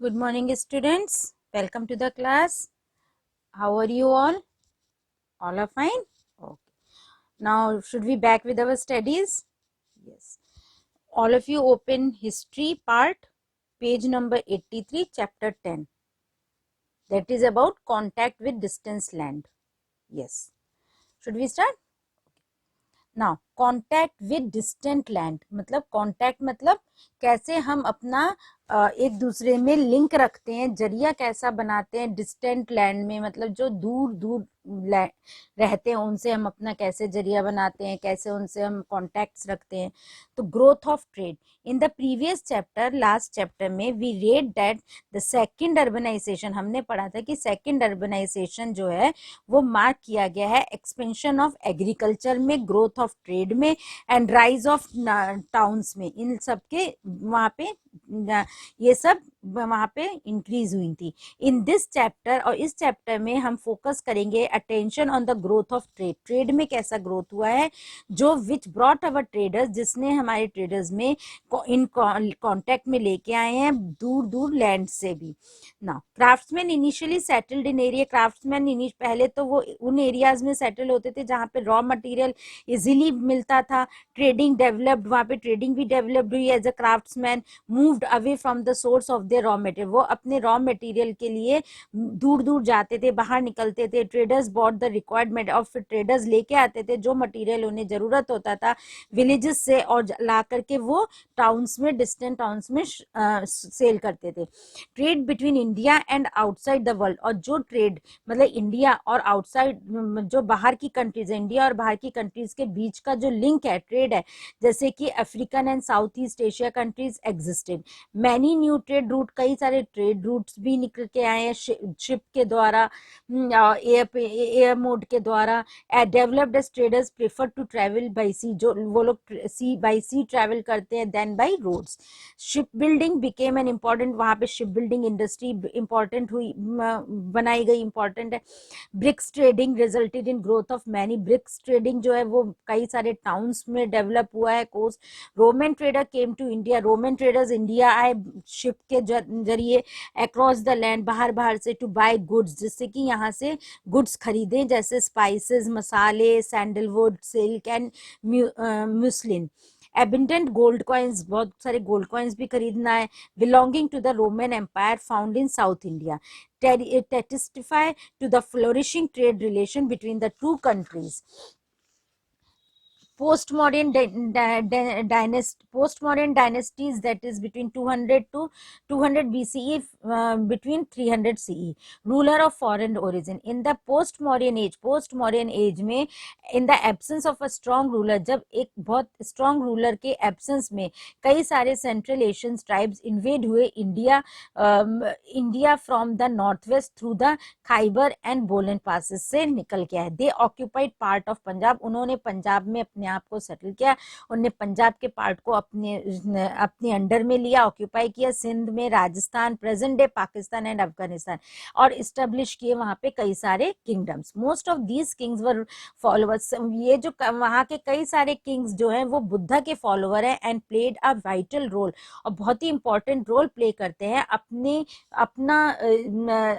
Good morning, students. Welcome to the class. How are you all? All are fine? Okay. Now, should we back with our studies? Yes. All of you open history part, page number 83, chapter 10. That is about contact with distant land. Yes. Should we start? Now, contact with distant land मतलब contact मतलब कैसे हम अपना एक दूसरे में link रखते हैं, जरिया कैसा बनाते हैं डिस्टेंट लैंड में, मतलब जो दूर दूर रहते हैं उनसे हम अपना कैसे जरिया बनाते हैं, कैसे उनसे हम कॉन्टैक्ट्स रखते हैं. तो growth of trade in the previous chapter, last chapter में we read that the second urbanisation, हमने पढ़ा था कि सेकंड अर्बनाइजेशन जो है वो मार्क किया गया है एक्सपेंशन ऑफ एग्रीकल्चर में, ग्रोथ ऑफ ट्रेड में एंड राइज ऑफ टाउन्स में. इन सब के वहाँ पे ये सब वहाँ पे इंक्रीज हुई थी. इन दिस चैप्टर, और इस चैप्टर में हम फोकस करेंगे attention on the growth of trade. Trade में कैसा ग्रोथ हुआ है जो विच ब्रॉट अवर ट्रेडर्स, जिसने हमारे ट्रेडर्स में इन कॉन्टेक्ट में लेके आए हैं दूर दूर लैंड से भी. ना craftsman initially settled in area. Craftsman पहले तो वो उन एरियाज में सेटल होते थे जहाँ पे रॉ मटेरियल इजीली मिलता था. ट्रेडिंग डेवलप्ड, वहाँ पे ट्रेडिंग भी डेवलप्ड हुई. As a craftsman moved away from the source of the raw material, वो अपने रॉ मटेरियल के लिए दूर दूर जाते थे, बाहर निकलते थे. ट्रेडर्स बॉट द रिक्वायर्ड और फिर ट्रेडर्स लेके आते थे जो मटेरियल उन्हें जरूरत होता था विलेजेस से, और ला करके वो टाउन्स में, डिस्टेंट टाउन्स में सेल करते थे. Trade between India and outside the world, और जो ट्रेड मतलब इंडिया और आउटसाइड जो बाहर की कंट्रीज है, इंडिया और बाहर की कंट्रीज के बीच का जो लिंक है, ट्रेड है, जैसे कि African and south east Asia countries existed. Many new trade route, कई सारे ट्रेड रूट्स भी निकल के आए हैं शिप के द्वारा, एयर मोड के द्वारा. Developed as traders prefer to travel by sea, जो वो लोग सी बाई सी ट्रेवल करते हैं then by roads. Ship building became an important, वहां पे शिप बिल्डिंग इंडस्ट्री इंपॉर्टेंट हुई, बनाई गई, इंपॉर्टेंट है. Bricks trading resulted in growth of many. Bricks trading जो है वो कई सारे टाउन्स में डेवलप हुआ है. Course Roman trader came to India, Roman traders India आए शिप के जरिए अक्रॉस द लैंड, बाहर बाहर से, टू बाय गुड्स, जिससे कि यहाँ से गुड्स खरीदें, जैसे स्पाइसेस, मसाले, sandalwood, silk and muslin. Abundant gold coins, बहुत सारे गोल्ड कॉइन्स भी खरीदना है, belonging to the Roman Empire found in South India. testify to the flourishing trade relation between the two countries. Postmodern dynasties, that is between 200 to 200 BCE, between 300 CE. Ruler of foreign origin. In the postmodern age में, in the absence of a strong ruler, जब एक बहुत strong ruler के absence में कई सारे Central Asian tribes invade हुए India from the northwest through the Khyber and Bolan passes से निकल के आए. They occupied part of Punjab, उन्होंने पंजाब में अपने आप को सेटल किया, उन्होंने पंजाब के पार्ट को अपने अंडर में लिया, ऑक्यूपाई किया. सिंध में, Rajasthan, present day Pakistan and Afghanistan, और इस्टेब्लिश किए वहां पे कई सारे kingdoms. Most of these Kings were followers, ये जो वहां के कई सारे किंग्स जो हैं वो बुद्धा के फॉलोअर हैं. And played a vital role, और बहुत ही इंपॉर्टेंट रोल प्ले करते हैं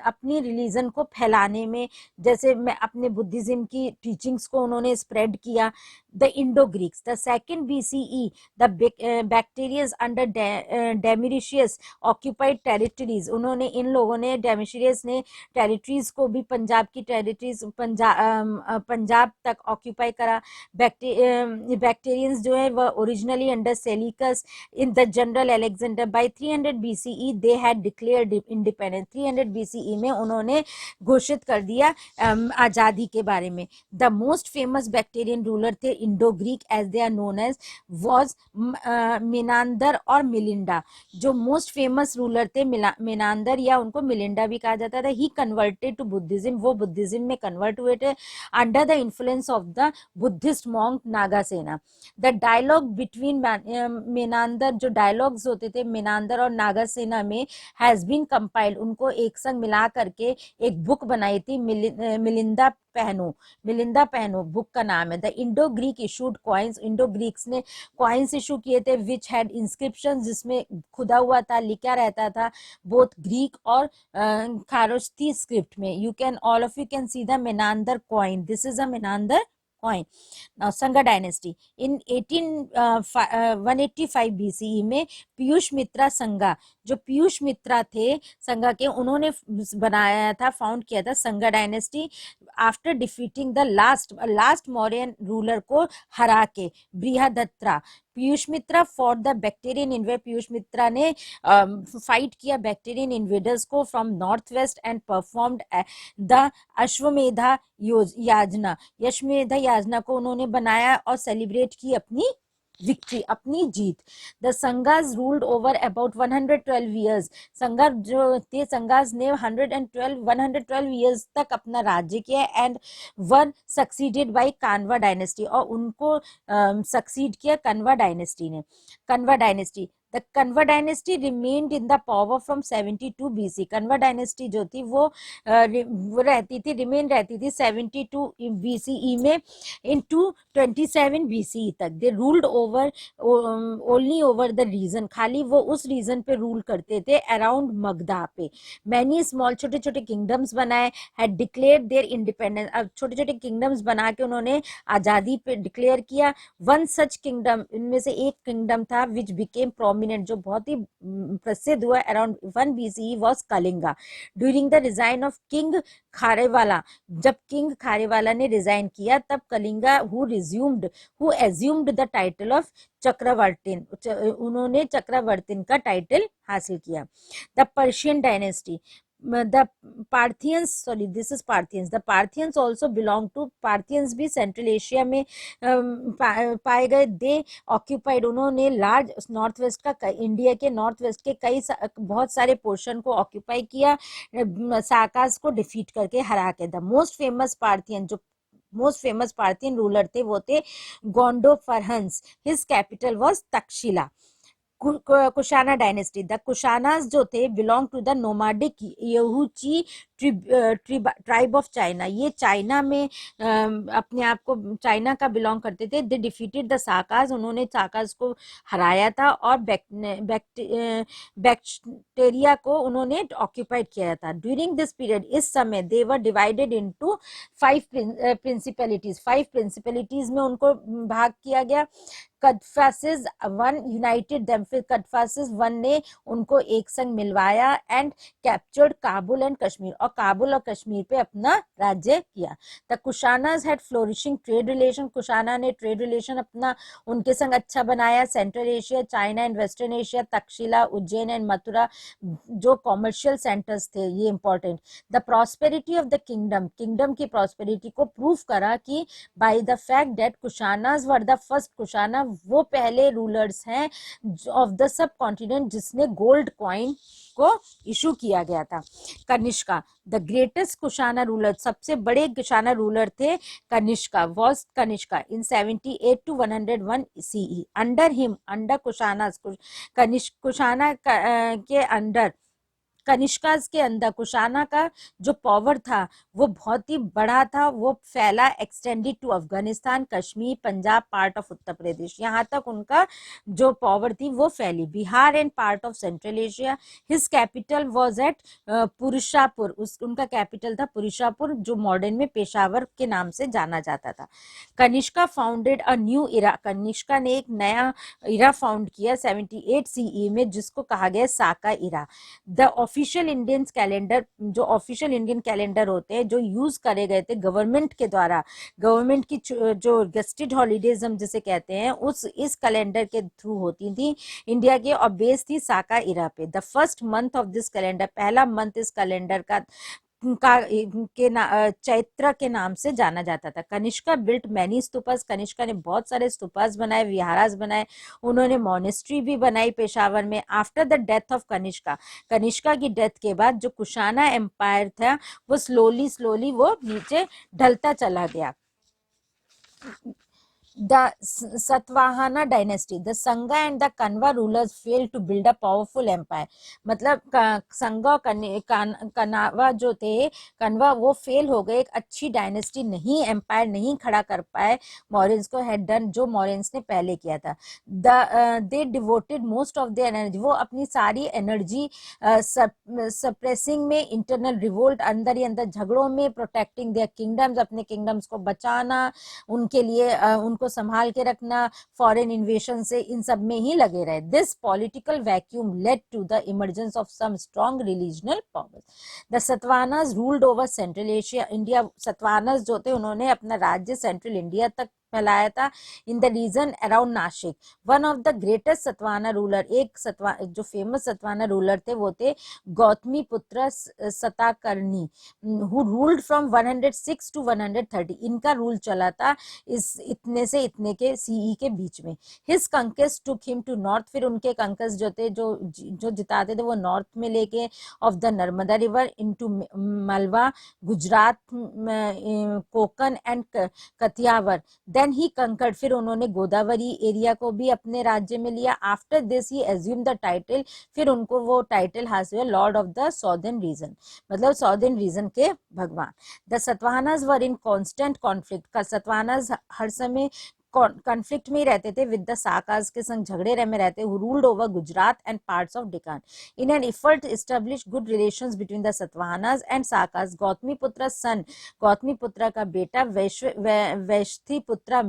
अपनी रिलीजन को फैलाने में. जैसे मैं अपने बुद्धिज्म की टीचिंग्स को उन्होंने स्प्रेड किया. The Indo Greeks, the second BCE, the Bactrians under Demetrius occupied territories. उन्होंने, इन लोगों ने, डेमिशियस ने टेरिटरीज को भी, पंजाब की टेरिटरीज, पंजाब तक ऑक्यूपाई करा. बैक्टीरियंस जो है वह originally under Seleucus in the general Alexander. By 300 BCE they had declared independence. 300 BCE में उन्होंने घोषित कर दिया आजादी के बारे में. The most famous Bactrian ruler थे Indo Greek, as they are known as, was Menander और मिलिंडा. जो मोस्ट फेमस रूलर थे मिनांदर, या उनको मिलिंडा भी कहा जाता था. ही कन्वर्टेड टू बुद्धिज्म, वो बुद्धिज्म में कन्वर्ट हुए थे under the influence of the Buddhist monk Nagasena. The dialogue between Menander, जो डायलॉग्स होते थे मिनांदर और नागासेना में, हैज बीन कंपाइल्ड, उनको एक संग मिला करके एक बुक बनाई थी, मिलिंदा पहनो बुक का नाम है. The Indo Greek issued coins, Indo Greeks ने कॉइन्स इशू किए थे विच हैड इंस्क्रिप्शन, जिसमें खुदा हुआ था, लिखा रहता था बोथ ग्रीक और खारोस्ती स्क्रिप्ट में. You can all of you can see the Menander coin. This is a Menander coin. Now Sunga dynasty in 185 BCE में पीयूष मित्रा संगा, जो पीयूष मित्रा थे संगा के, उन्होंने बनाया था, फाउंड किया था Sunga dynasty after defeating the last Mauryan ruler को हरा के, Brihadratha. Pushyamitra for the Bactrian invade, Pushyamitra ने फाइट किया बैक्टीरियन इन्वेडर्स को from north west and performed the Ashvamedha yajna. Ashvamedha yajna को उन्होंने बनाया और सेलिब्रेट की अपनी विक्ट्री, अपनी जीत. The Sungas ruled over about 112 years. Sunga जो थे, संगाज ने 112 ईयर्स तक अपना राज्य किया and one succeeded by Kanva dynasty, और उनको सक्सीड किया कन्वा डायनेस्टी ने. Kanva dynasty, the Kanva dynasty remained in the power from 72 BC. Kanva dynasty जो थी वो रहती थी, रिमेन रहती थी 72 BCE में इन 227 BCE तक. They ruled over only over the region, खाली वो उस रीजन पे रूल करते थे अराउंड मगधा पे. मैनी स्मॉल, छोटे छोटे किंगडम्स बनाए, हैड डिक्लेयर देयर इंडिपेंडेंस. अब छोटे छोटे किंगडम्स बना के उन्होंने आज़ादी पे डिक्लेयर किया. वन सच किंगडम, इनमें से एक किंगडम था विच बिकेम प्रोमिनेंट, जो बहुत ही प्रसिद्ध हुआ around 1 BCE was Kalinga. During the reign of king Kharavela, जब किंग खारेवाला ने रिजाइन किया तब Kalinga who assumed the title of Chakravartin, उन्होंने चक्रवर्तीन का टाइटल हासिल किया. The Persian dynasty, the Parthians, sorry this is Parthians, the Parthians also belong to, Parthians भी central Asia में पाए गए. दे ऑक्यूपाइड, उन्होंने लार्ज नॉर्थ वेस्ट का, इंडिया के नॉर्थ वेस्ट के कई बहुत सारे पोर्शन को ऑक्यूपाई किया, साकास को डिफीट करके, हरा के. द मोस्ट फेमस पार्थियन, जो मोस्ट फेमस पार्थियन रूलर थे वो थे Gondophares. His capital was Takshashila. Kushana dynasty, the Kushanas जो थे belong to the nomadic Yuezhi tribe of China. ये चाइना में अपने आप को चाइना का बिलोंग करते थे. दे डिफीटेड द साकास, उन्होंने साकास को हराया था और बैक्टीरिया को उन्होंने ऑक्यूपाइड किया था. ड्यूरिंग दिस पीरियड, इस समय दे वर डिवाइडेड इनटू 5 प्रिंसिपलिटीज. 5 प्रिंसिपलिटीज में उनको भाग किया गया. कदफासिस वन यूनाइटेड देम, फिर कदफासिस वन ने उनको एक संग मिलवाया and captured Kabul and Kashmir, और काबुल और कश्मीर पे अपना राज्य किया. The Kushanas had flourishing trade relation, Kushana ने ट्रेड रिलेशन अपना उनके संग अच्छा बनाया. Central Asia, China and western Asia, Takshashila, Ujjain and Mathura जो कॉमर्शियल सेंटर्स थे, ये important. The prosperity of the kingdom, kingdom की प्रॉस्पेरिटी को प्रूव करा कि by the fact that Kushanas were the first, Kushana वो पहले रूलर्स हैं ऑफ द सब कॉन्टिनेंट जिसने गोल्ड कॉइन को इशू किया गया था. Kanishka, the greatest Kushana ruler, सबसे बड़े कुशाना रूलर थे Kanishka, was Kanishka in 78 to 101 CE. Under him, under Kushana, Kushana के अंडर, कनिष्कास के अंदर कुशाना का जो पावर था वो बहुत ही बड़ा था. वो फैला, extended to Afghanistan, Kashmir, Punjab, part of Uttar Pradesh, यहाँ तक उनका जो पावर थी वो फैली. Bihar and part of central Asia. His capital was at Purushapura, उनका कैपिटल था पुरुषापुर, जो मॉडर्न में पेशावर के नाम से जाना जाता था. कनिष्का फाउंडेड अ न्यू इरा, कनिष्का ने एक नया इरा फाउंड किया 78 CE में, जिसको कहा गया साका इरा. द ऑफिशियल इंडियन कैलेंडर, जो ऑफिशियल इंडियन कैलेंडर होते हैं जो यूज करे गए थे गवर्नमेंट के द्वारा, गवर्नमेंट की जो गेस्टेड हॉलीडेज हम जिसे कहते हैं, इस कैलेंडर के थ्रू होती थी इंडिया के, और बेस थी साका इरा पे. The first month of this calendar, पहला मंथ इस कैलेंडर का चैत्र के नाम से जाना जाता था. Kanishka built many stupas, Kanishka ने बहुत सारे स्तूपास बनाए, विहारास बनाए, उन्होंने मॉनेस्ट्री भी बनाई पेशावर में. After the death of Kanishka, Kanishka की डेथ के बाद जो कुशाना एम्पायर था वो स्लोली वो नीचे ढलता चला गया. the Satvahana dynasty, the Sangha and the Kanva rulers failed to build a powerful empire. मतलब संगा और कनावा जो थे, कनवा, वो फेल हो गए, एक अच्छी डायनेस्टी नहीं, एम्पायर नहीं खड़ा कर पाए मॉरियंस को, हैड डन, जो मॉरियंस ने पहले किया था. They devoted most of their energy, वो अपनी सारी एनर्जी सप्रेसिंग में, इंटरनल रिवोल्ट, अंदर ही अंदर झगड़ों में, प्रोटेक्टिंग देयर किंगडम्स, अपने किंगडम्स को बचाना, उनके लिए उनको संभाल के रखना, फॉरेन इन्वेशन से, इन सब में ही लगे रहे. This political vacuum led to the emergence of some strong regional powers. The Satavahanas ruled over central Asia, India, Satavahanas जो थे उन्होंने अपना राज्य सेंट्रल इंडिया तक फैलाया था, in the region around Nashik. One of the greatest Satavahana ruler, एक जो फेमस सतवाना रूलर थे वो थे गौतमी पुत्र सताकर्णी, हु रूल्ड फ्रॉम 106 टू 130. इनका रूल चला था इस इतने से इतने के सीई के बीच में. His conquest took him to north, फिर उनके कंकेस्ट जो थे, जो जिताते थे, वो नॉर्थ में लेके, of the Narmada river into Malwa, Gujarat, Konkan and Kathiawar. Then he conquered, फिर उन्होंने गोदावरी एरिया को भी अपने राज्य में लिया. After this he assumed the title, फिर उनको वो टाइटल हासिल हुआ, lord of the southern region, मतलब सॉर्दर्न रीजन के भगवान. The Satavahanas were in constant conflict, का सतवाहनास हर समय कॉन्फ्लिक्ट में ही रहते थे, विद द साकाज के संग झगड़े में रहते, who ruled over Gujarat and parts of Deccan. In an effort establish good relations between the Satavahanas and Sakas, Gautamiputra son, Gautamiputra का बेटा वैश्थिपुत्र,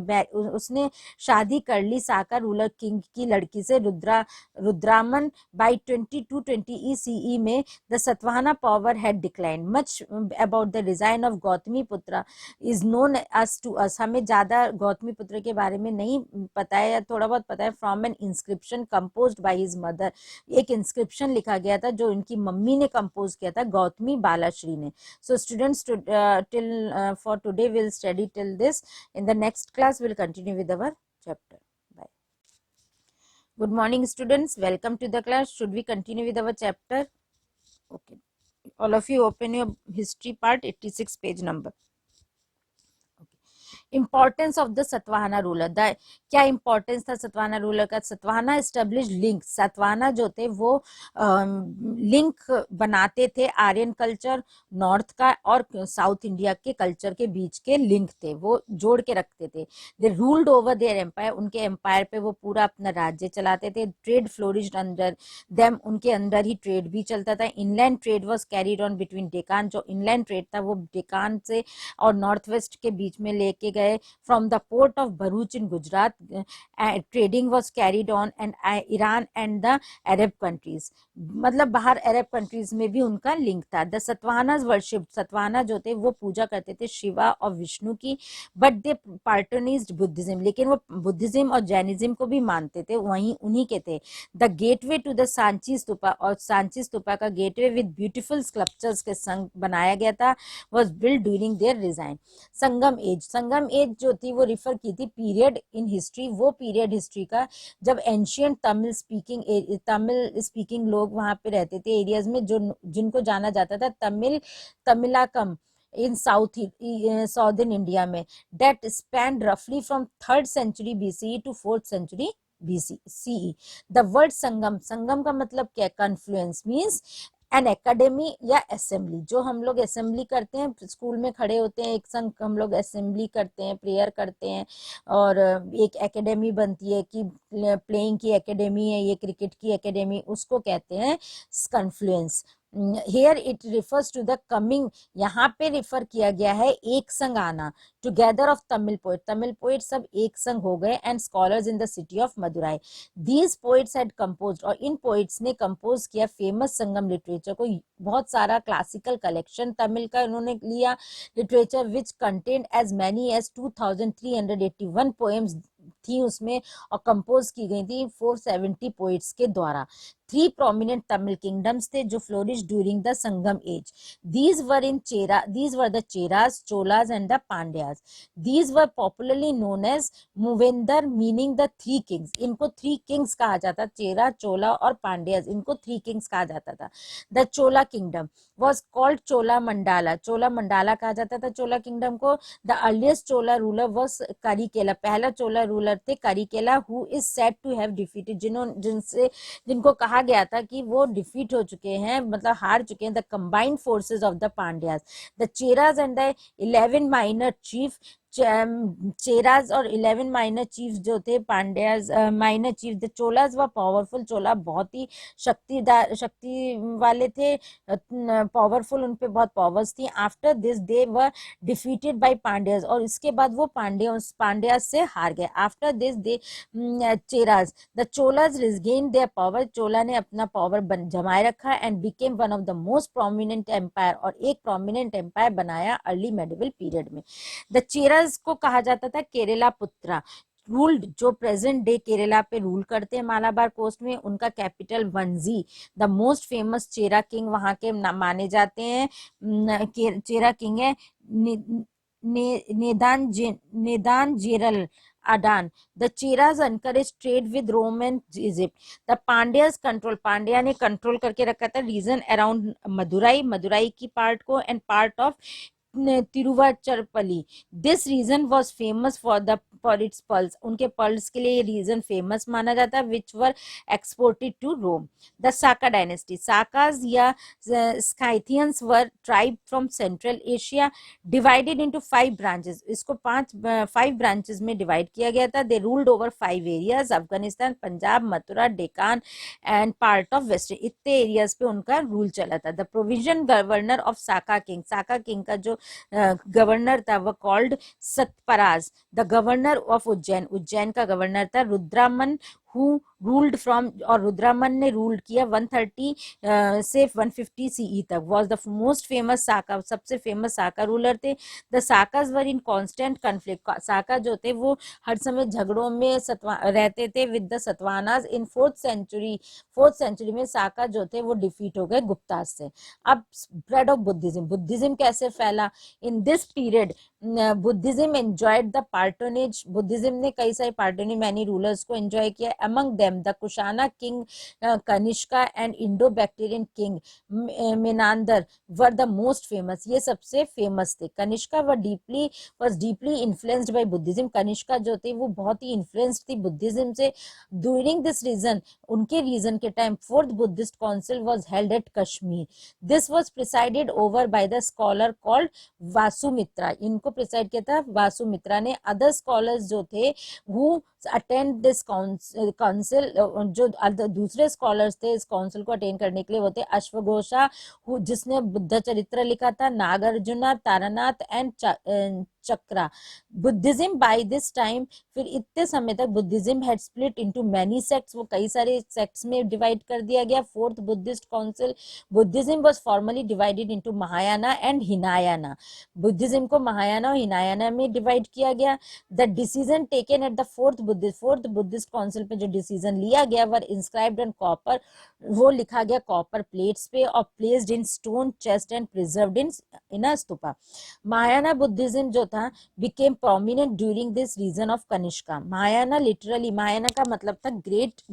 उसने शादी कर ली साका रूलर किंग की लड़की से, रुद्रामन. बाय 2220 CE में the Satavahana power had declined. Much about the design of Gautamiputra is known us to us, हमें ज्यादा गौतमीपुत्र के बारे में नहीं पता है, या थोड़ा बहुत पता है. From N inscription composed by his mother, एक इंस्क्रिप्शन लिखा गया था जो इनकी मम्मी ने कंपोज किया था, गौतमी बालाश्री ने. So students, till for today we'll study till this. In the next class we'll continue with our chapter. Bye. Good morning students, welcome to the class. Should we continue with our chapter? Okay, all of you open your history part, 86 page number. Importance of the Satavahana ruler, क्या importance था Satavahana ruler का? Satavahana establish link, Satavahana जो थे वो link बनाते थे, Aryan culture north का और साउथ इंडिया के कल्चर के बीच के लिंक थे, वो जोड़ के रखते थे. They ruled over their empire, उनके एम्पायर पे वो पूरा अपना राज्य चलाते थे. ट्रेड फ्लोरिश्ड अंडर देम, उनके अंदर ही ट्रेड भी चलता था. Inland trade was carried on between Deccan, जो इनलैंड ट्रेड था वो डेकान से और नॉर्थ वेस्ट के बीच में लेके गए. From the port of Bharuch in Gujarat, trading was carried on and Iran and the Arab countries, मतलब बाहर अरब कंट्रीज में भी उनका लिंक था. द सतवाहनास वर्शिप, सतवाहना जो थे वो पूजा करते थे शिवा और विष्णु की, बट दे पार्टनाइज्ड बुद्धिज्म, लेकिन वो बुद्धिज्म और जैनिज्म को भी मानते थे, वहीं उन्हीं के थे. The gateway to the Sanchi stupa, और सांची स्तूपा का गेटवे विद ब्यूटीफुल स्कल्पचर्स के संग बनाया गया था, was build during their design. Sangam age, Sangam age जो थी वो रिफर की थी पीरियड इन हिस्ट्री, वो पीरियड हिस्ट्री का जब एंशियंट तमिल स्पीकिंग लोग वहां पे रहते थे एरियाज में, जो जिनको जाना जाता था तमिलाकम इन साउदर्न इंडिया में, डेट स्पैन रफली from 3rd century BCE to 4th century BCE. The word Sangam, Sangam का मतलब क्या? कन्फ्लुएंस मीन्स एन एकेडमी या असेंबली, जो हम लोग असेंबली करते हैं, स्कूल में खड़े होते हैं एक संग, हम लोग असेंबली करते हैं, प्रेयर करते हैं, और एक एकेडमी बनती है कि प्लेइंग की एकेडमी है, ये क्रिकेट की एकेडमी, उसको कहते हैं confluence. Here it refers to the coming, यहाँ पे रिफर किया गया है एक संग आना, टुगेदर ऑफ तमिल पोइट सब एक संग हो गए, and scholars in the city of Madurai. These poets had composed, और इन पोइट्स ने कंपोज किया फेमस संगम लिटरेचर को, बहुत सारा क्लासिकल कलेक्शन तमिल का उन्होंने लिया, literature which contained as many as 2381 poems थी उसमें, और कंपोज की गई थी 470 पोइट्स के द्वारा. 3 prominent Tamil kingdoms थे जो flourished during the Sangam age. These were the Cheras, Cholas and the Pandyas. These were popularly known as Muvendar, meaning the 3 kings. इनको 3 kings कहा जाता, चेरा, चोला और पांड्यास, इनको 3 kings कहा जाता था. The Chola kingdom was called Chola Mandala. Chola Mandala कहा जाता था Chola kingdom को. The earliest Chola ruler was Karikela. पहला Chola ruler थे Karikela, who is said to have defeated, जिनको कहा गया था कि वो डिफीट हो चुके हैं, मतलब हार चुके हैं, the combined forces of the Pandyas. The Cheras and the 11 minor chief, Cheras और 11 माइनर चीफ जो थे Pandyas minor chief. The Cholas व पावरफुल, चोला बहुत ही शक्ति वाले थे, पावरफुल, उन पे बहुत पावर्स थी. After this they were defeated by Pandyas, और इसके बाद वो पांड्याज से हार गए. After this they Cheras, the Cholas regain their power, Chola ने अपना पावर जमाए रखा and became one of the most prominent empire, और एक प्रोमिनेंट एम्पायर बनाया अर्ली मेडिवल पीरियड में. द चेराज को कहा जाता था केरला पुत्रा. रूल्ड, जो प्रेजेंट डे केरला पे रूल करते हैं मालाबार कोस्ट में, उनका capital वंजी. The most famous Chera king वहां के माने जाते हैं, चेरा किंग है नेदान जेरल Adan. The Cheras encouraged trade with Rome and Egypt. The Pandyas control, Pandya ने कंट्रोल करके रखा था रीजन अराउंड मदुराई की पार्ट को and part of Tiruchirappalli. This region was famous for its pearls. उनके पर्ल्स के लिए ये रीजन फेमस माना जाता है, which were exported to Rome. The Saka dynasty, Sakas या Scythians were tribe from central Asia, divided into 5 branches. इसको 5 ब्रांचेस में डिवाइड किया गया था. They ruled over 5 areas, Afghanistan, Punjab, Mathura, Deccan and part of western. इतने एरियाज पे उनका रूल चला था. The provincial governor of Saka king का जो गवर्नर था वो called satraps. The governor of Ujjain का गवर्नर था रुद्रामन, who ruled from, और रुद्रामन ने रूल्ड किया 130 से 150 CE तक. Was the most famous Saka, सबसे फेमस साका रूलर थे. The Sakas were in constant conflict. Saka जो थे वो हर समय झगड़ों में रहते थे with the Satavahanas. In 4th century में साका जो थे वो डिफीट हो गए गुप्ताज से. अब स्प्रेड ऑफ बुद्धिज्म कैसे फैला? In this period Buddhism enjoyed the patronage. Buddhism ने कई सारे पार्टोनेज मैनी रूलर्स को एंजॉय किया. among them the Kushana king Kanishka and Indo-Bactrian king Menander were the most famous. ये सबसे फेमस थे. Kanishka was deeply influenced by Buddhism. Kanishka जो थे वो बहुत ही इन्फ्लुएंस्ड थी बुद्धिज्म से. During this reason, उनके रीजन के time 4th Buddhist Council was held at Kashmir. This was presided over by the scholar called Vasumitra. इनको प्रिसाइड किया था वासुमित्रा ने. अदर स्कॉलर्स जो थे who attend this काउंसिल, जो दूसरे स्कॉलर्स थे इस काउंसिल को अटेंड करने के लिए वो थे अश्वघोषा, जिसने बुद्ध चरित्र लिखा था, Nagarjuna, Taranath and Chakra. Buddhism by this time, फिर इतने समय तक Buddhism had split into many sects. वो कई सारे सेक्ट्स में डिवाइड कर दिया गया. 4th Buddhist council, Buddhism was formally divided into Mahayana and Hinayana. Buddhism को महायाना और हिनायाना में डिवाइड किया गया. The decision taken at the 4th Buddhist council पे जो डिसीजन लिया गया वर इंस्क्राइब्ड ऑन कॉपर. वो लिखा गया कॉपर प्लेट्स पे और placed in stone chest and preserved in a stupa. Mahayana Buddhism जो था became prominent during this region of Kanishka. Mahayana literally, Mahayana का मतलब था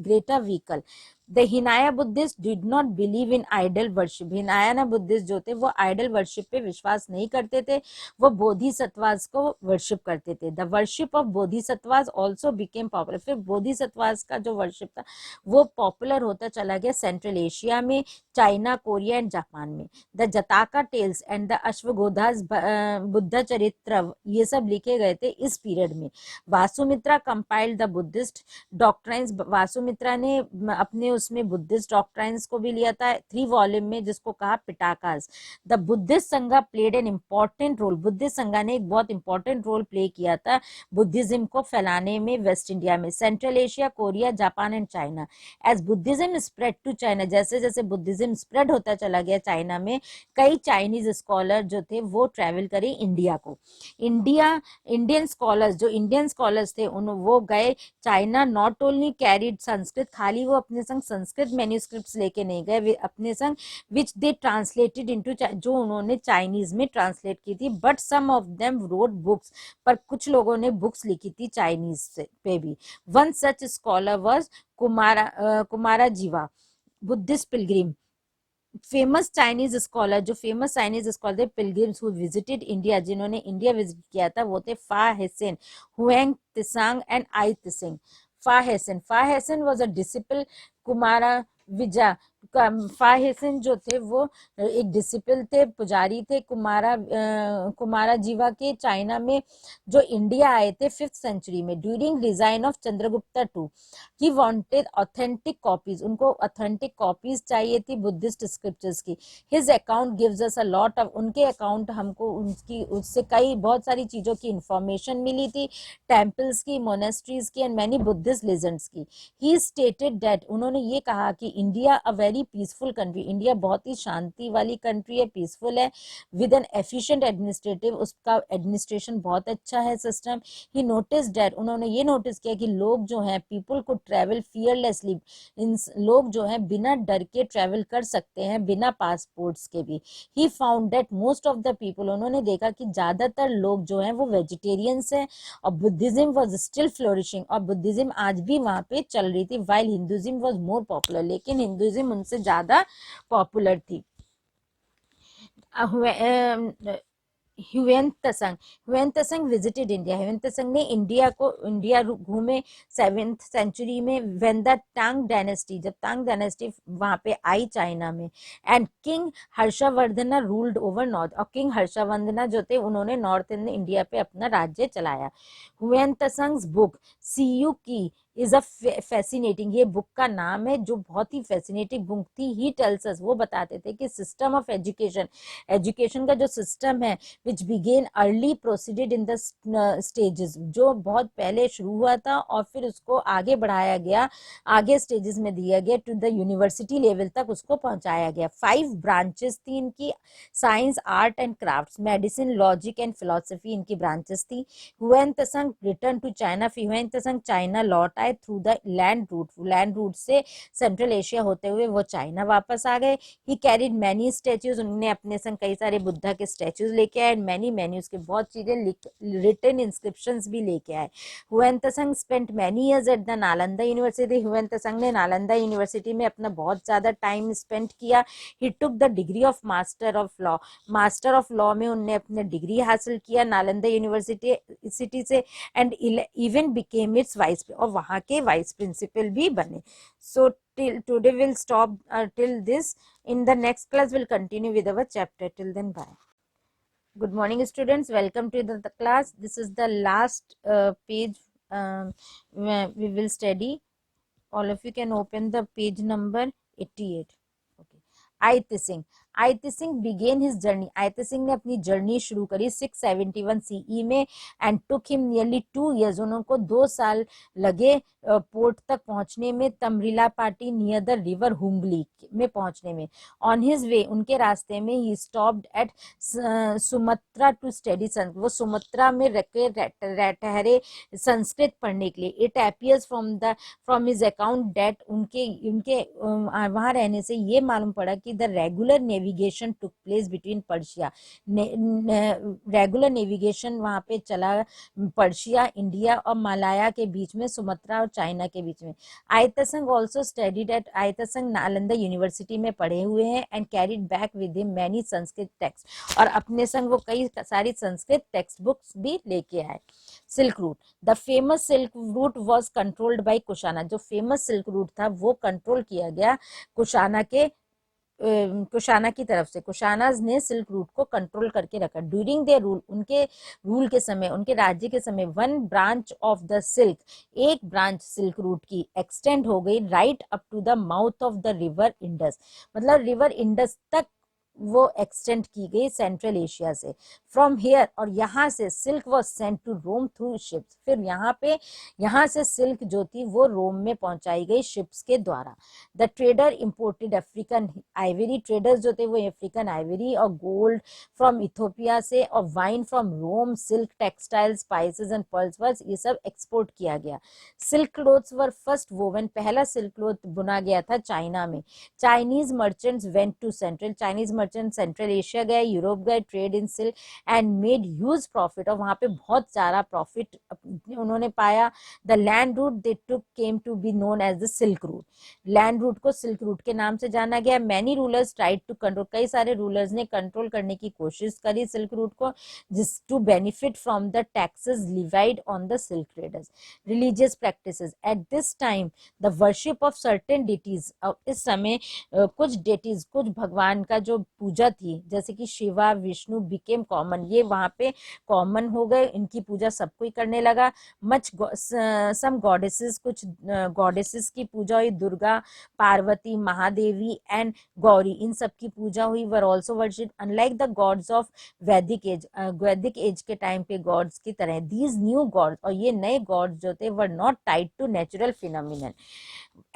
greater vehicle. The Hinaya Buddhists did not believe in idol worship. Hinayana Buddhist जो थे वो idol worship पे विश्वास नहीं करते थे, वो बोधिसत्वास को वर्शिप करते थे. The worship of Bodhisattvas also became popular. फिर बोधिसत्वास का जो वर्शिप था वो पॉपुलर होता चला गया सेंट्रल एशिया में, चाइना, कोरिया एंड जापान में. The Jataka tales and the अश्वघोधास बुद्ध चरित्र ये सब लिखे गए थे इस पीरियड में. Vasumitra compiled the Buddhist doctrines. Vasumitra ने अपने उसमें बुद्धिस्ट डॉक्ट्राइन्स को भी लिया था 3 वॉल्यूम में, जिसको कहा Pitakas. The Buddhist Sangha played an important role. Buddhist Sangha ने एक बहुत इंपॉर्टेंट रोल प्ले किया था बुद्धिज्म को फैलाने में वेस्ट इंडिया में, Central Asia, Korea, Japan and China. As Buddhism spread to China, जैसे जैसे बुद्धिज्म स्प्रेड होता चला गया चाइना में, कई चाइनीज स्कॉलर जो थे वो ट्रेवल करे इंडिया को. इंडियन स्कॉलर्स थे वो गए China. Not only carried Sanskrit, खाली वो अपने संग संस्कृत मैन्यूस्क्रिप्ट्स लेके नहीं गए वे अपने संग, विच दे ट्रांसलेटेड इनटू, जो उन्होंने चाइनीज में ट्रांसलेट की थी, but some of them wrote books, पर कुछ लोगों ने बुक्स लिखी थी चाइनीज से पे भी। One such scholar was Kumarajiva, Buddhist pilgrim, famous Chinese scholar, जो फेमस चाइनीज स्कॉलर थे पिलग्रिम्स हु विजिटेड इंडिया, जिन्होंने इंडिया विजिट किया था, वो थे फा हेसेन, हुएंग Tsang and I Tsing. Fa Hien was a disciple Kumarajiva, Fa Hien जो थे वो एक डिसिपल थे, पुजारी थे कुमारा जीवा के, चाइना में, जो इंडिया आए थे 5th सेंचुरी में during design of Chandragupta two. He wanted authentic copies, उनको ऑथेंटिक कॉपीज चाहिए थी बुद्धिस्ट स्क्रिप्चर्स की। His account gives us a lot of, उनके अकाउंट हमको उनकी उससे कई बहुत सारी चीजों की इंफॉर्मेशन मिली थी, टेम्पल्स की, मोनेस्ट्रीज की एंड मैनी बुद्धिस्ट लेजेंड्स की। ही स्टेटेड दैट, उन्होंने ये कहा कि India a very peaceful country, India बहुत ही शांति वाली कंट्री है, पीसफुल है, विद एन एफिशिएंट एडमिनिस्ट्रेटिव, उसका एडमिनिस्ट्रेशन बहुत अच्छा है सिस्टम। ही नोटिस दैट, उन्होंने ये नोटिस किया कि लोग जो हैं, पीपल को ट्रेवल फियरलेसली, इन लोग जो हैं बिना डर के ट्रेवल कर सकते हैं, बिना पासपोर्ट्स के भी। He found that most of the people, उन्होंने देखा कि ज्यादातर लोग जो हैं वो वेजिटेरियंस हैं, और बुद्धिज्म वाज स्टिल फ्लोरिशिंग, और बुद्धिज्म आज भी वहां पे चल रही थी, while Hinduism was more popular, लेकिन हिंदुइज्म उनसे ज्यादा पॉपुलर थी। Hiuen त्संग visited India, Hiuen Tsang ने इंडिया घूमे 7th सेंचुरी में, व्हेन द तांग डायनेस्टी, जब तांग डायनेस्टी वहां पे आई चाइना में, and king Harshvardhan ruled over north, और किंग हर्षवर्धन जो थे उन्होंने नॉर्थ इंडिया पे अपना राज्य चलाया। ह्यूएन त्संग्स बुक सी यू की इज अ फैसिनेटिंग, ये बुक का नाम है जो बहुत ही फैसिनेटिंग बुक थी। ही टेल्स अस, वो बताते थे कि सिस्टम ऑफ एजुकेशन, एजुकेशन का जो सिस्टम है, which began early proceeded in the stages, जो बहुत पहले शुरू हुआ था और फिर उसको आगे बढ़ाया गया, आगे स्टेजेस में दिया गया, टू द यूनिवर्सिटी लेवल तक उसको पहुंचाया गया। 5 ब्रांचेस थी इनकी, science, art and crafts, medicine, logic and philosophy इनकी ब्रांचेस थी। ह्यूएन त्संग रिटर्न टू चाइना, फिर ह्यूएन त्संग चाइना लौट आए थ्रू द लैंड रूट से सेंट्रल एशिया होते हुए वो चाइना वापस आ गए। ही कैरिड मैनी स्टेच्यूज, उन्होंने अपने संग कई सारे बुद्धा के स्टेच्यूज लेके आए, मैनी मैन्यूज के बहुत चीजें रिटन इंस्क्रिप्शंस भी लेके आए। Hiuen Tsang spent many years at the Nalanda university, Hiuen Tsang ने नालंदा यूनिवर्सिटी में अपना बहुत ज्यादा टाइम स्पेंड किया। He took the degree of master of law में उन्होंने अपने डिग्री हासिल किया नालंदा यूनिवर्सिटी से, and even became its vice, और वहां के वाइस प्रिंसिपल भी बने। So till today we'll stop till this. In the next class we'll continue with our chapter. Till then, bye. Good morning students, welcome to the class. This is the last page where we will study. All of you can open the page number 88. Okay. I त्सिंग begin his journey, आई त्सिंग ने अपनी journey शुरू करी 671 CE में, and took him nearly 2 years, उनको 2 साल लगे port तक पहुंचने में, Tamralipti near the river हुंगली में पहुंचने में। ऑन हिज वे, उनके रास्ते में, he stopped at Sumatra to study Sanskrit, वो सुमत्रा में ठहरे संस्कृत पढ़ने के लिए। It appears from his account that, उनके वहां रहने से ये मालूम पड़ा कि the regular navigation took place between Persia, regular navigation वहां पे चला पर्शिया, इंडिया और मलाया के बीच में, सुमत्रा और चाइना के बीच में। I Tsing also studied at, I Tsing Nalanda university में पढ़े हुए हैं, and carried back with him many Sanskrit text, और अपने संग वो कई सारी संस्कृत टेक्स्ट बुक्स भी लेके आए। Silk route, the famous silk route was controlled by Kushana, जो फेमस सिल्क रूट था वो कंट्रोल किया गया कुशाना की तरफ से। कुशानाज ने सिल्क रूट को कंट्रोल करके रखा। ड्यूरिंग देयर रूल, उनके रूल के समय, उनके राज्य के समय, 1 ब्रांच ऑफ द सिल्क, एक ब्रांच सिल्क रूट की एक्सटेंड हो गई right up to the mouth of the river Indus, मतलब रिवर इंडस तक वो एक्सटेंड की गई सेंट्रल एशिया से। फ्रॉम हेयर, और यहाँ से silk was sent to Rome through ships, फिर यहाँ से सिल्क जो थी वो रोम में पहुंचाई गई शिप्स के द्वारा। The trader imported African ivory, traders जो थे वो अफ्रीकन आइवरी और गोल्ड फ्रॉम इथोपिया से, और wine from Rome, silk, textile, spices and pearls, ये सब एक्सपोर्ट किया गया। Silk clothes were first woven, पहला सिल्क क्लोथ बुना गया था चाइना में। Chinese merchants went to central, Chinese merchant central Asia गए, यूरोप गए, trade in silk and made huge profit, और वहां पे बहुत सारा प्रॉफिट उन्होंने पाया। The land route they took came to be known as the silk route, land route को सिल्क रूट के नाम से जाना गया। Many rulers tried to control, कई सारे रूलर्स ने कंट्रोल करने की कोशिश करी सिल्क रूट को, जिस to benefit from the taxes levied on the silk traders. Religious practices, at this time the worship of certain deities, इस समय कुछ डेटीज, कुछ भगवान का जो पूजा थी, जैसे कि शिवा, विष्णु बिकेम कॉमन, ये वहां पे कॉमन हो गए, इनकी पूजा सब कोई करने लगा। मच सम गॉडेसेस, कुछ गॉडेसेस की पूजा हुई, दुर्गा, पार्वती, महादेवी एंड गौरी, इन सब की पूजा हुई। Were also worship unlike the gods of वैदिक एज के टाइम पे गॉड्स की तरह, दीज न्यू गॉड्स, और ये नए गॉड्स जो थे were not tied to natural phenomenon.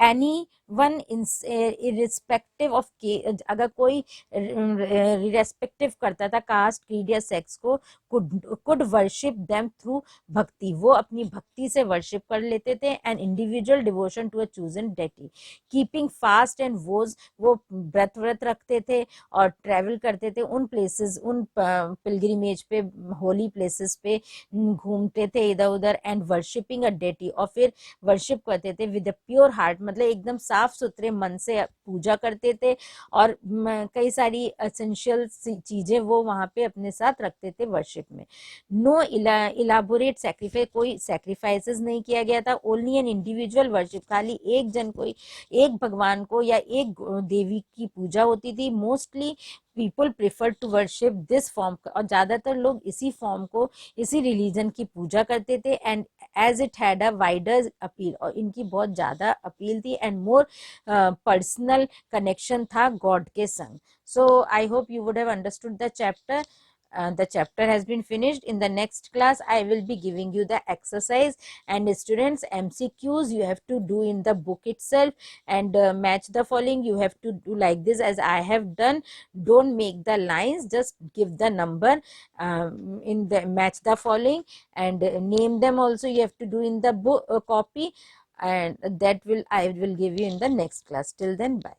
Any one irrespective of के, अगर कोई रिस्पेक्टिव करता था कास्ट, क्रीड या सेक्स को, could worship them through bhakti, वो अपनी भक्ति से वर्शिप कर लेते थे। And individual devotion to a chosen deity, keeping fast and vows, वो व्रत रखते थे और ट्रेवल करते थे उन प्लेसेस, उन पिलग्रिमेज पे, होली प्लेसेस पे घूमते थे इधर उधर। एंड वर्शिपिंग अ डेटी, और फिर वर्शिप करते थे विद अ प्योर हार्ट, मतलब एकदम साफ सुथरे मन से पूजा करते थे, और कई सारी एसेंशियल चीजें वो वहां पे अपने साथ रखते थे वर्शिप में। नो इलाबोरेट सेक्रीफाइस, कोई सेक्रीफाइसेस नहीं किया गया था। ओनली एन इंडिविजुअल वर्शिप, खाली एक जन, कोई एक भगवान को या एक देवी की पूजा होती थी। Mostly people prefer to worship this form, और ज्यादातर लोग इसी फॉर्म को, इसी रिलीजन की पूजा करते थे। And as it had a wider appeal, और इनकी बहुत ज्यादा अपील थी, एंड मोर पर्सनल कनेक्शन था गॉड के संग। So I hope you would have understood the chapter. The chapter has been finished. In the next class I will be giving you the exercise, and students, MCQs you have to do in the book itself, and match the following. You have to do like this as I have done. Don't make the lines, just give the number in the match the following, and name them also you have to do in the book copy, and that will I will give you in the next class. Till then, bye.